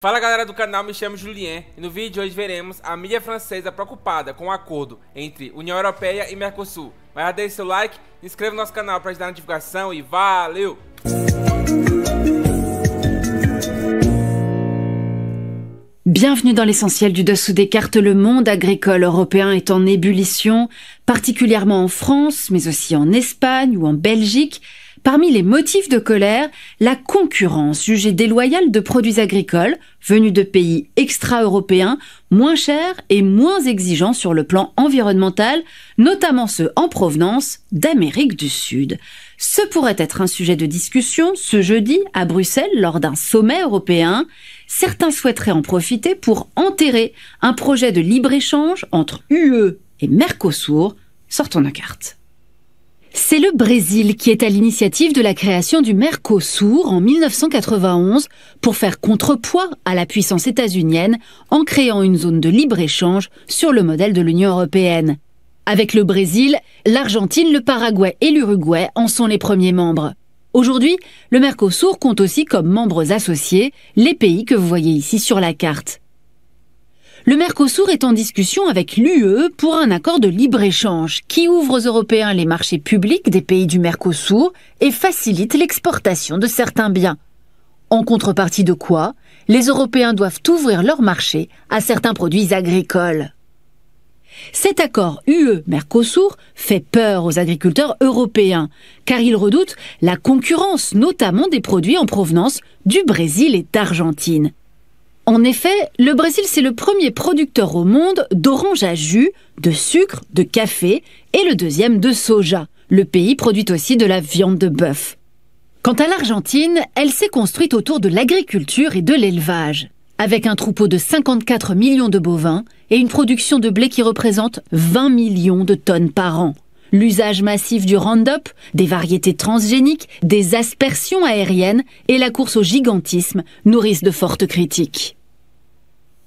Fala galera do canal, me chamo Julien e no vídeo de hoje veremos a mídia francesa preocupada com o acordo entre União Europeia e Mercosul. Mas já deixe seu like, se inscreva no nosso canal para ajudar na divulgação e valeu! Bienvenue dans l'essentiel du dessous des cartes. Le monde agricole européen est en ébullition, particulièrement en France, mais aussi en Espagne ou en Belgique. Parmi les motifs de colère, la concurrence jugée déloyale de produits agricoles venus de pays extra-européens, moins chers et moins exigeants sur le plan environnemental, notamment ceux en provenance d'Amérique du Sud. Ce pourrait être un sujet de discussion ce jeudi à Bruxelles lors d'un sommet européen. Certains souhaiteraient en profiter pour enterrer un projet de libre-échange entre UE et Mercosur. Sortons nos cartes. C'est le Brésil qui est à l'initiative de la création du Mercosur en 1991 pour faire contrepoids à la puissance états-unienne en créant une zone de libre-échange sur le modèle de l'Union européenne. Avec le Brésil, l'Argentine, le Paraguay et l'Uruguay en sont les premiers membres. Aujourd'hui, le Mercosur compte aussi comme membres associés les pays que vous voyez ici sur la carte. Le Mercosur est en discussion avec l'UE pour un accord de libre-échange qui ouvre aux Européens les marchés publics des pays du Mercosur et facilite l'exportation de certains biens. En contrepartie de quoi, les Européens doivent ouvrir leur marché à certains produits agricoles. Cet accord UE-Mercosur fait peur aux agriculteurs européens, car ils redoutent la concurrence, notamment des produits en provenance du Brésil et d'Argentine. En effet, le Brésil, c'est le premier producteur au monde d'oranges à jus, de sucre, de café et le deuxième de soja. Le pays produit aussi de la viande de bœuf. Quant à l'Argentine, elle s'est construite autour de l'agriculture et de l'élevage, avec un troupeau de 54 millions de bovins et une production de blé qui représente 20 millions de tonnes par an. L'usage massif du Roundup, des variétés transgéniques, des aspersions aériennes et la course au gigantisme nourrissent de fortes critiques.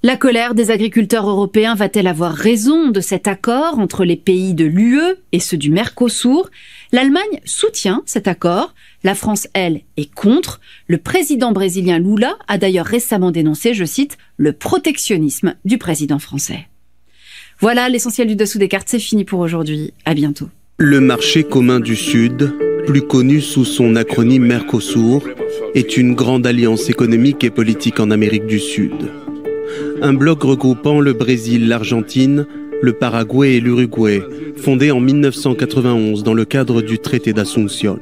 La colère des agriculteurs européens va-t-elle avoir raison de cet accord entre les pays de l'UE et ceux du Mercosur? L'Allemagne soutient cet accord, la France, elle, est contre. Le président brésilien Lula a d'ailleurs récemment dénoncé, je cite, le protectionnisme du président français. Voilà, l'essentiel du dessous des cartes, c'est fini pour aujourd'hui. À bientôt. Le marché commun du Sud, plus connu sous son acronyme Mercosur, est une grande alliance économique et politique en Amérique du Sud. Un bloc regroupant le Brésil, l'Argentine, le Paraguay et l'Uruguay, fondé en 1991 dans le cadre du traité d'Asunción.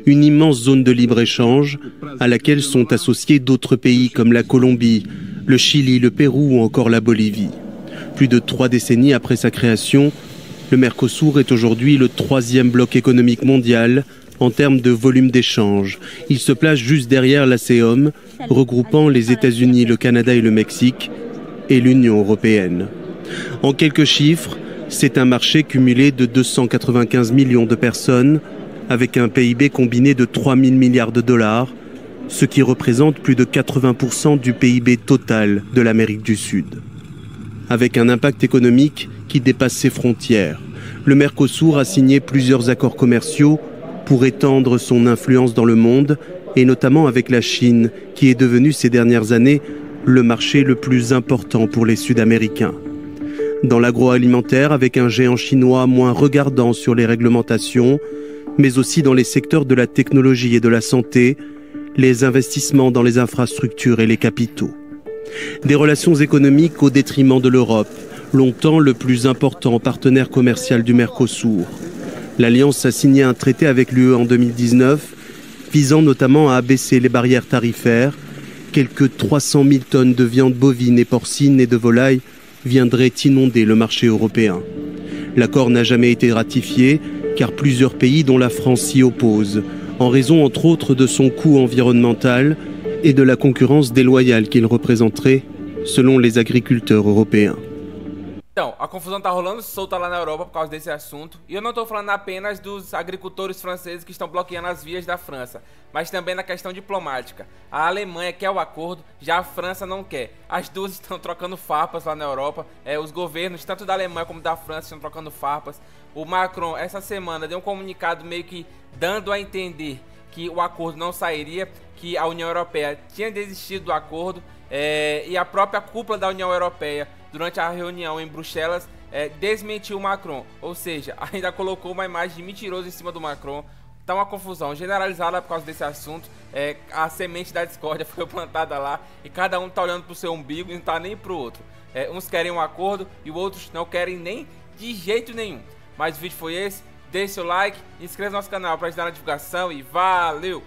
Une immense zone de libre-échange à laquelle sont associés d'autres pays comme la Colombie, le Chili, le Pérou ou encore la Bolivie. Plus de 3 décennies après sa création, le Mercosur est aujourd'hui le 3e bloc économique mondial en termes de volume d'échange. Il se place juste derrière l'ASEAN, regroupant les États-Unis, le Canada et le Mexique, et l'Union européenne. En quelques chiffres, c'est un marché cumulé de 295 millions de personnes, avec un PIB combiné de 3 000 milliards de dollars, ce qui représente plus de 80% du PIB total de l'Amérique du Sud. Avec un impact économique qui dépasse ses frontières, le Mercosur a signé plusieurs accords commerciaux pour étendre son influence dans le monde, et notamment avec la Chine, qui est devenue ces dernières années le marché le plus important pour les Sud-Américains. Dans l'agroalimentaire, avec un géant chinois moins regardant sur les réglementations, mais aussi dans les secteurs de la technologie et de la santé, les investissements dans les infrastructures et les capitaux. Des relations économiques au détriment de l'Europe, longtemps le plus important partenaire commercial du Mercosur. L'Alliance a signé un traité avec l'UE en 2019, visant notamment à abaisser les barrières tarifaires. Quelques 300 000 tonnes de viande bovine et porcine et de volaille viendraient inonder le marché européen. L'accord n'a jamais été ratifié, car plusieurs pays, dont la France, s'y opposent, en raison entre autres de son coût environnemental et de la concurrence déloyale qu'il représenterait, selon les agriculteurs européens. Então, a confusão tá rolando solta lá na Europa por causa desse assunto. E eu não tô falando apenas dos agricultores franceses que estão bloqueando as vias da França, mas também na questão diplomática. A Alemanha quer o acordo, já a França não quer. As duas estão trocando farpas lá na Europa. Os governos, tanto da Alemanha como da França, estão trocando farpas. O Macron, essa semana, deu um comunicado meio que dando a entender que o acordo não sairia, que a União Europeia tinha desistido do acordo E a própria cúpula da União Europeia, durante a reunião em Bruxelas, desmentiu o Macron, ou seja, ainda colocou uma imagem de mentiroso em cima do Macron. Tá uma confusão generalizada por causa desse assunto. A semente da discórdia foi plantada lá e cada um tá olhando pro seu umbigo e não tá nem pro outro. Uns querem um acordo e outros não querem nem de jeito nenhum. Mas o vídeo foi esse. Deixe seu like, inscreva no nosso canal para ajudar na divulgação e valeu!